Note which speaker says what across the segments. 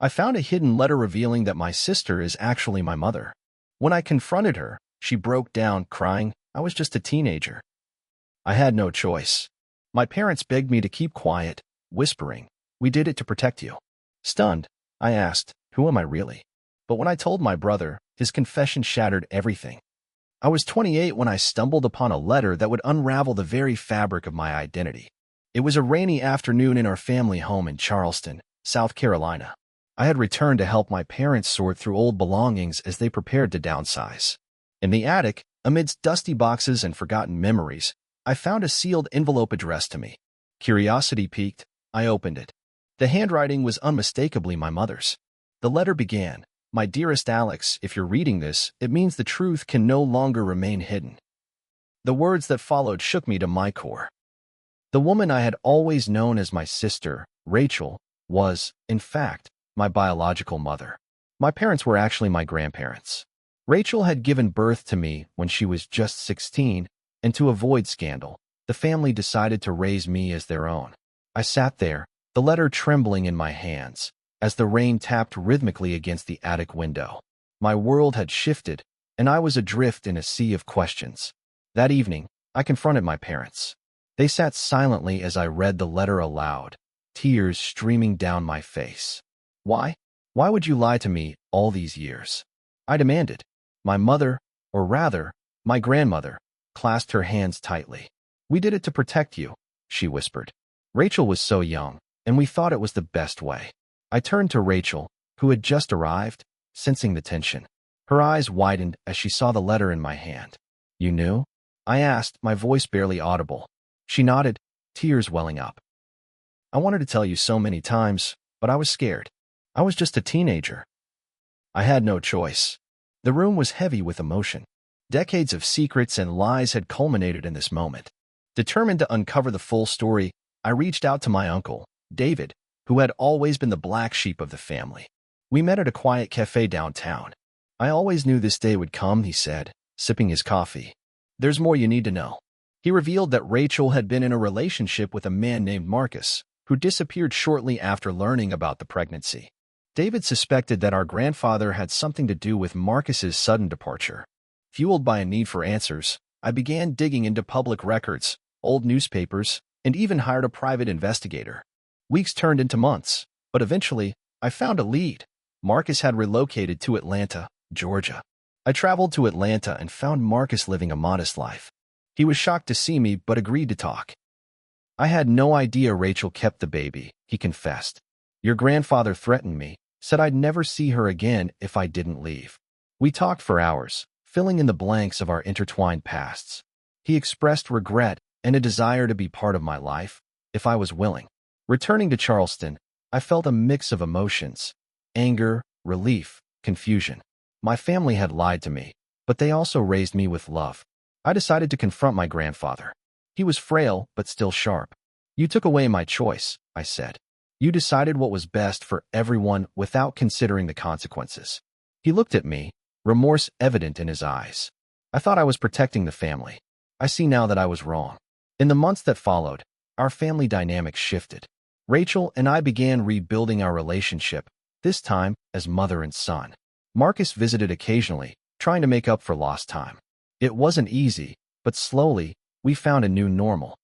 Speaker 1: I found a hidden letter revealing that my sister is actually my mother. When I confronted her, she broke down, crying. I was just a teenager. I had no choice. My parents begged me to keep quiet, whispering, "We did it to protect you." Stunned, I asked, "Who am I really?" But when I told my brother, his confession shattered everything. I was 28 when I stumbled upon a letter that would unravel the very fabric of my identity. It was a rainy afternoon in our family home in Charleston, South Carolina. I had returned to help my parents sort through old belongings as they prepared to downsize. In the attic, amidst dusty boxes and forgotten memories, I found a sealed envelope addressed to me. Curiosity piqued, I opened it. The handwriting was unmistakably my mother's. The letter began, "My dearest Alex, if you're reading this, it means the truth can no longer remain hidden." The words that followed shook me to my core. The woman I had always known as my sister, Rachel, was, in fact, my biological mother. My parents were actually my grandparents. Rachel had given birth to me when she was just 16, and to avoid scandal, the family decided to raise me as their own. I sat there, the letter trembling in my hands, as the rain tapped rhythmically against the attic window. My world had shifted, and I was adrift in a sea of questions. That evening, I confronted my parents. They sat silently as I read the letter aloud, tears streaming down my face. "Why? Why would you lie to me all these years?" I demanded. My mother, or rather, my grandmother, clasped her hands tightly. "We did it to protect you," she whispered. Rachel was so young, and we thought it was the best way. I turned to Rachel, who had just arrived, sensing the tension. Her eyes widened as she saw the letter in my hand. "You knew?" I asked, my voice barely audible. She nodded, tears welling up. "I wanted to tell you so many times, but I was scared. I was just a teenager." I had no choice. The room was heavy with emotion. Decades of secrets and lies had culminated in this moment. Determined to uncover the full story, I reached out to my uncle, David, who had always been the black sheep of the family. We met at a quiet cafe downtown. "I always knew this day would come," he said, sipping his coffee. "There's more you need to know." He revealed that Rachel had been in a relationship with a man named Marcus, who disappeared shortly after learning about the pregnancy. David suspected that our grandfather had something to do with Marcus's sudden departure. Fueled by a need for answers, I began digging into public records, old newspapers, and even hired a private investigator. Weeks turned into months, but eventually, I found a lead. Marcus had relocated to Atlanta, Georgia. I traveled to Atlanta and found Marcus living a modest life. He was shocked to see me, but agreed to talk. "I had no idea Rachel kept the baby," he confessed. "Your grandfather threatened me, said I'd never see her again if I didn't leave." We talked for hours, filling in the blanks of our intertwined pasts. He expressed regret and a desire to be part of my life, if I was willing. Returning to Charleston, I felt a mix of emotions: anger, relief, confusion. My family had lied to me, but they also raised me with love. I decided to confront my grandfather. He was frail, but still sharp. "You took away my choice," I said. "You decided what was best for everyone without considering the consequences." He looked at me, remorse evident in his eyes. I thought I was protecting the family. I see now that I was wrong. In the months that followed, our family dynamics shifted. Rachel and I began rebuilding our relationship, this time as mother and son. Marcus visited occasionally, trying to make up for lost time. It wasn't easy, but slowly, we found a new normal.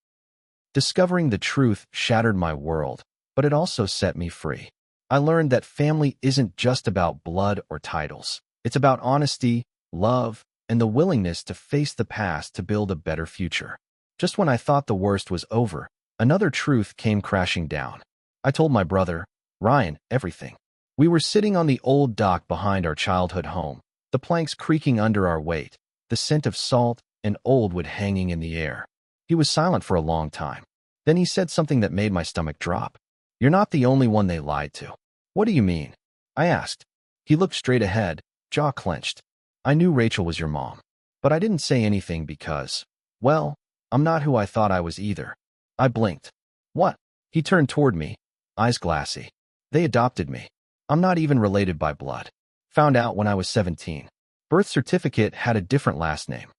Speaker 1: Discovering the truth shattered my world, but it also set me free. I learned that family isn't just about blood or titles. It's about honesty, love, and the willingness to face the past to build a better future. Just when I thought the worst was over, another truth came crashing down. I told my brother, Ryan, everything. We were sitting on the old dock behind our childhood home, the planks creaking under our weight, the scent of salt and old wood hanging in the air. He was silent for a long time. Then he said something that made my stomach drop. "You're not the only one they lied to." "What do you mean?" I asked. He looked straight ahead, jaw clenched. "I knew Rachel was your mom, but I didn't say anything because, well, I'm not who I thought I was either." I blinked. "What?" He turned toward me, eyes glassy. "They adopted me. I'm not even related by blood. Found out when I was 17. Birth certificate had a different last name."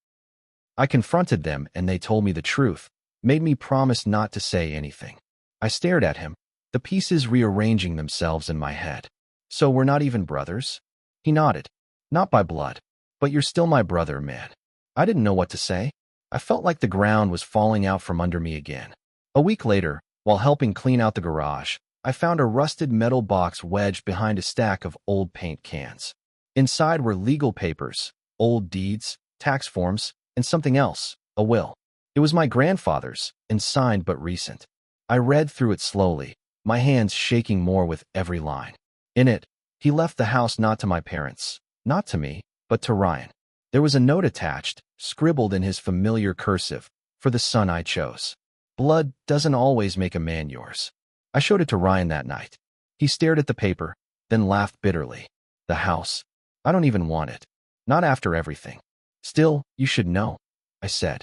Speaker 1: I confronted them and they told me the truth, made me promise not to say anything. I stared at him, the pieces rearranging themselves in my head. So we're not even brothers? He nodded. Not by blood, but you're still my brother, man. I didn't know what to say. I felt like the ground was falling out from under me again. A week later, while helping clean out the garage, I found a rusted metal box wedged behind a stack of old paint cans. Inside were legal papers, old deeds, tax forms, and something else, a will. It was my grandfather's, and signed but recent. I read through it slowly, my hands shaking more with every line. In it, he left the house not to my parents, not to me, but to Ryan. There was a note attached, scribbled in his familiar cursive, for the son I chose. Blood doesn't always make a man yours. I showed it to Ryan that night. He stared at the paper, then laughed bitterly. The house. I don't even want it. Not after everything. Still, you should know, I said.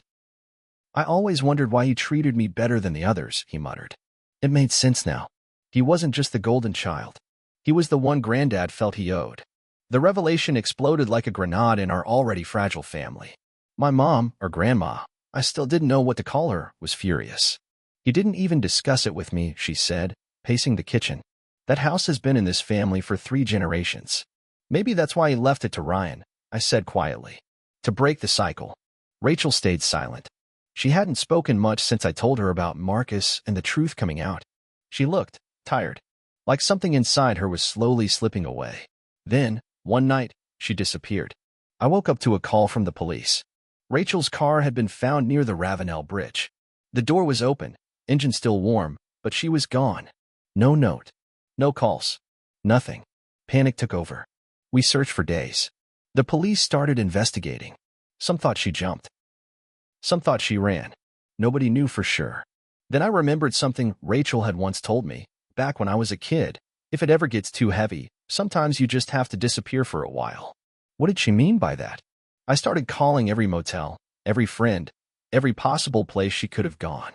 Speaker 1: I always wondered why he treated me better than the others, he muttered. It made sense now. He wasn't just the golden child. He was the one Granddad felt he owed. The revelation exploded like a grenade in our already fragile family. My mom, or grandma, I still didn't know what to call her, was furious. He didn't even discuss it with me, she said, pacing the kitchen. That house has been in this family for 3 generations. Maybe that's why he left it to Ryan, I said quietly. To break the cycle. Rachel stayed silent. She hadn't spoken much since I told her about Marcus and the truth coming out. She looked tired, like something inside her was slowly slipping away. Then, one night, she disappeared. I woke up to a call from the police. Rachel's car had been found near the Ravenel Bridge. The door was open, engine still warm, but she was gone. No note. No calls. Nothing. Panic took over. We searched for days. The police started investigating. Some thought she jumped. Some thought she ran. Nobody knew for sure. Then I remembered something Rachel had once told me, back when I was a kid. If it ever gets too heavy, sometimes you just have to disappear for a while. What did she mean by that? I started calling every motel, every friend, every possible place she could have gone.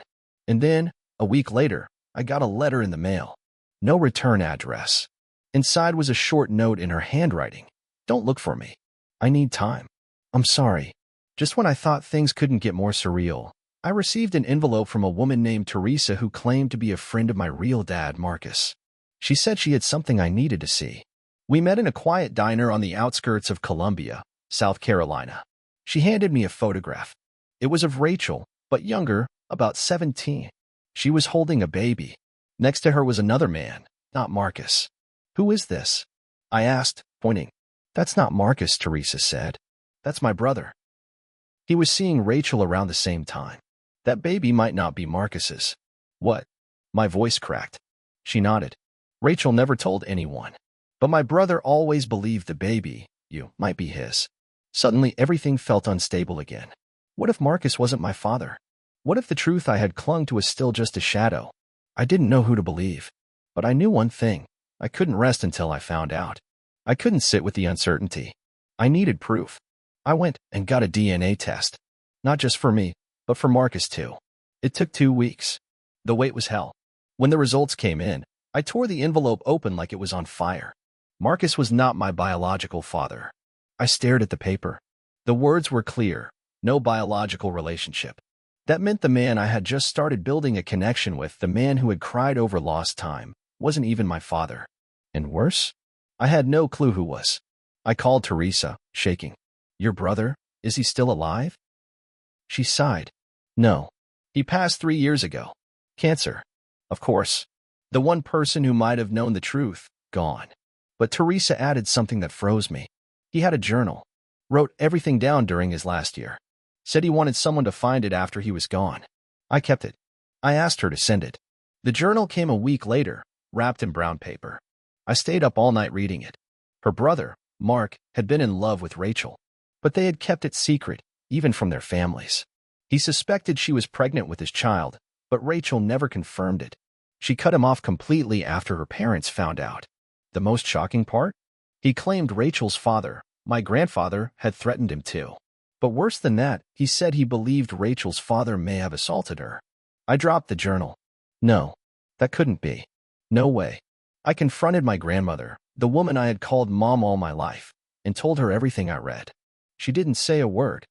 Speaker 1: And then, a week later, I got a letter in the mail. No return address. Inside was a short note in her handwriting. Don't look for me. I need time. I'm sorry. Just when I thought things couldn't get more surreal, I received an envelope from a woman named Teresa who claimed to be a friend of my real dad, Marcus. She said she had something I needed to see. We met in a quiet diner on the outskirts of Columbia, South Carolina. She handed me a photograph. It was of Rachel, but younger, about 17. She was holding a baby. Next to her was another man, not Marcus. Who is this? I asked, pointing. That's not Marcus, Teresa said. That's my brother. He was seeing Rachel around the same time. That baby might not be Marcus's. What? My voice cracked. She nodded. Rachel never told anyone. But my brother always believed the baby, might be his. Suddenly, everything felt unstable again. What if Marcus wasn't my father? What if the truth I had clung to was still just a shadow? I didn't know who to believe. But I knew one thing. I couldn't rest until I found out. I couldn't sit with the uncertainty. I needed proof. I went and got a DNA test. Not just for me, but for Marcus too. It took 2 weeks. The wait was hell. When the results came in, I tore the envelope open like it was on fire. Marcus was not my biological father. I stared at the paper. The words were clear. No biological relationship. That meant the man I had just started building a connection with, the man who had cried over lost time, wasn't even my father. And worse? I had no clue who was. I called Teresa, shaking. Your brother? Is he still alive? She sighed. No. He passed 3 years ago. Cancer. Of course. The one person who might have known the truth, gone. But Teresa added something that froze me. He had a journal. Wrote everything down during his last year. Said he wanted someone to find it after he was gone. I kept it. I asked her to send it. The journal came a week later, wrapped in brown paper. I stayed up all night reading it. Her brother, Mark, had been in love with Rachel. But they had kept it secret, even from their families. He suspected she was pregnant with his child, but Rachel never confirmed it. She cut him off completely after her parents found out. The most shocking part? He claimed Rachel's father, my grandfather, had threatened him too. But worse than that, he said he believed Rachel's father may have assaulted her. I dropped the journal. No, that couldn't be. No way. I confronted my grandmother, the woman I had called Mom all my life, and told her everything I read. She didn't say a word.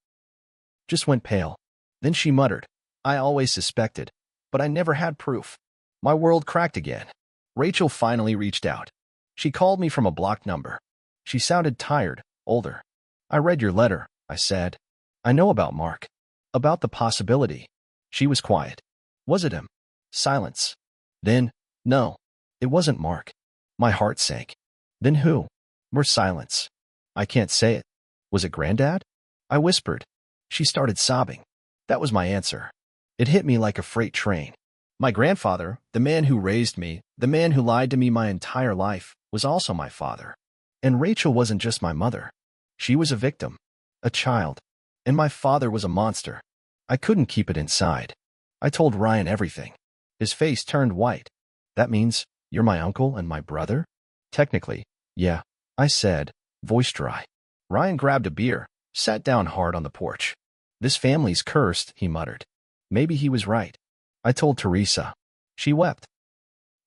Speaker 1: Just went pale. Then she muttered, I always suspected, but I never had proof. My world cracked again. Rachel finally reached out. She called me from a blocked number. She sounded tired, older. I read your letter, I said. I know about Mark. About the possibility. She was quiet. Was it him? Silence. Then, no, it wasn't Mark. My heart sank. Then who? More silence. I can't say it. Was it Granddad? I whispered. She started sobbing. That was my answer. It hit me like a freight train. My grandfather, the man who raised me, the man who lied to me my entire life, was also my father. And Rachel wasn't just my mother. She was a victim, a child, and my father was a monster. I couldn't keep it inside. I told Ryan everything. His face turned white. That means you're my uncle and my brother? Technically, yeah, I said, voice dry. Ryan grabbed a beer, sat down hard on the porch. This family's cursed, he muttered. Maybe he was right. I told Teresa. She wept.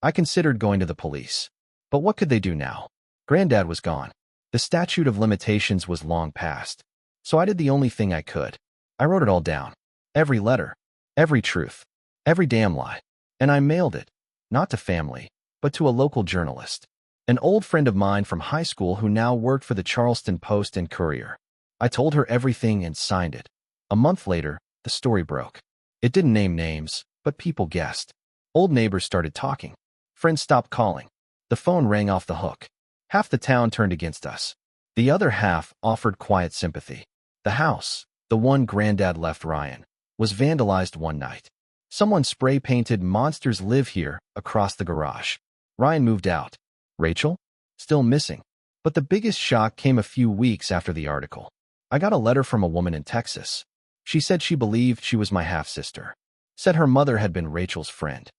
Speaker 1: I considered going to the police. But what could they do now? Granddad was gone. The statute of limitations was long past. So I did the only thing I could. I wrote it all down. Every letter. Every truth. Every damn lie. And I mailed it. Not to family, but to a local journalist. An old friend of mine from high school who now worked for the Charleston Post and Courier. I told her everything and signed it. A month later, the story broke. It didn't name names, but people guessed. Old neighbors started talking. Friends stopped calling. The phone rang off the hook. Half the town turned against us. The other half offered quiet sympathy. The house, the one Granddad left Ryan, was vandalized one night. Someone spray-painted "Monsters Live Here" across the garage. Ryan moved out. Rachel? Still missing. But the biggest shock came a few weeks after the article. I got a letter from a woman in Texas. She said she believed she was my half-sister. Said her mother had been Rachel's friend.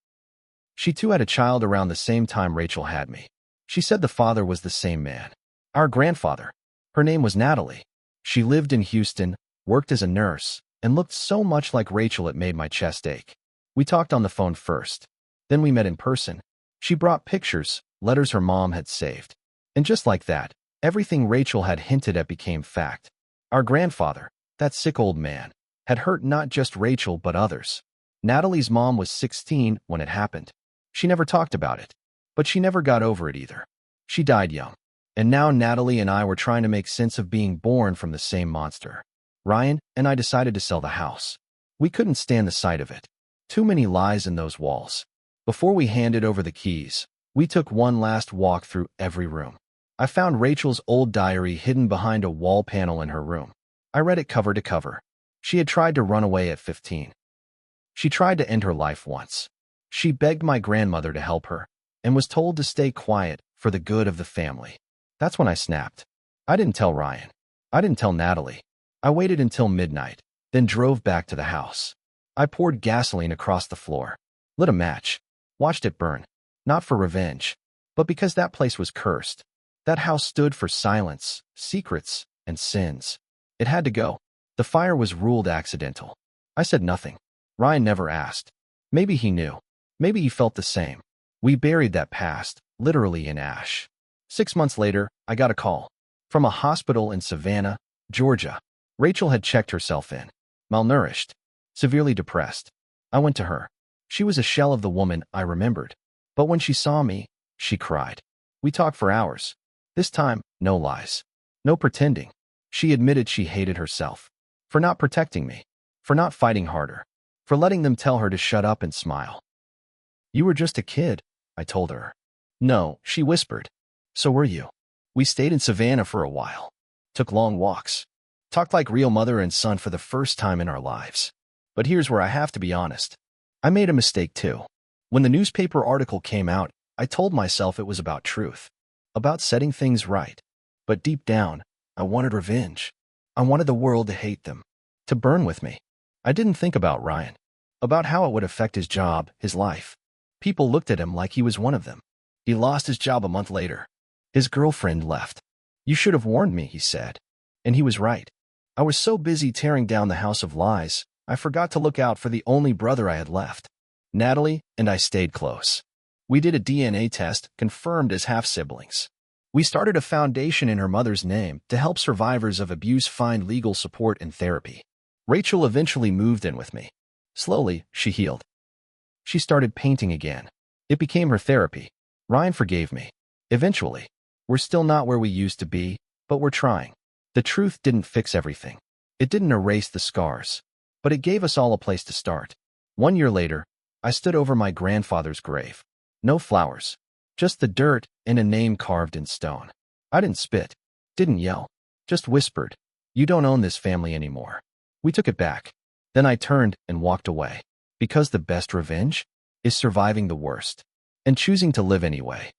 Speaker 1: She too had a child around the same time Rachel had me. She said the father was the same man. Our grandfather. Her name was Natalie. She lived in Houston, worked as a nurse, and looked so much like Rachel it made my chest ache. We talked on the phone first. Then we met in person. She brought pictures, letters her mom had saved. And just like that, everything Rachel had hinted at became fact. Our grandfather, that sick old man, had hurt not just Rachel but others. Natalie's mom was 16 when it happened. She never talked about it. But she never got over it either. She died young. And now Natalie and I were trying to make sense of being born from the same monster. Ryan and I decided to sell the house. We couldn't stand the sight of it. Too many lies in those walls. Before we handed over the keys, we took one last walk through every room. I found Rachel's old diary hidden behind a wall panel in her room. I read it cover to cover. She had tried to run away at 15. She tried to end her life once. She begged my grandmother to help her and was told to stay quiet for the good of the family. That's when I snapped. I didn't tell Ryan. I didn't tell Natalie. I waited until midnight, then drove back to the house. I poured gasoline across the floor, lit a match, watched it burn, not for revenge, but because that place was cursed. That house stood for silence, secrets, and sins. It had to go. The fire was ruled accidental. I said nothing. Ryan never asked. Maybe he knew. Maybe he felt the same. We buried that past, literally in ash. 6 months later, I got a call. From a hospital in Savannah, Georgia. Rachel had checked herself in. Malnourished. Severely depressed. I went to her. She was a shell of the woman I remembered. But when she saw me, she cried. We talked for hours. This time, no lies. No pretending. She admitted she hated herself. For not protecting me. For not fighting harder. For letting them tell her to shut up and smile. You were just a kid, I told her. No, she whispered. So were you. We stayed in Savannah for a while. Took long walks. Talked like real mother and son for the first time in our lives. But here's where I have to be honest. I made a mistake too. When the newspaper article came out, I told myself it was about truth. About setting things right. But deep down, I wanted revenge. I wanted the world to hate them. To burn with me. I didn't think about Ryan. About how it would affect his job, his life. People looked at him like he was one of them. He lost his job a month later. His girlfriend left. You should have warned me, he said. And he was right. I was so busy tearing down the house of lies, I forgot to look out for the only brother I had left. Natalie and I stayed close. We did a DNA test, confirmed as half-siblings. We started a foundation in her mother's name to help survivors of abuse find legal support and therapy. Rachel eventually moved in with me. Slowly, she healed. She started painting again. It became her therapy. Ryan forgave me. Eventually, we're still not where we used to be, but we're trying. The truth didn't fix everything. It didn't erase the scars, but it gave us all a place to start. 1 year later, I stood over my grandfather's grave. No flowers, just the dirt and a name carved in stone. I didn't spit, didn't yell, just whispered, "You don't own this family anymore." We took it back. Then I turned and walked away. Because the best revenge is surviving the worst and choosing to live anyway.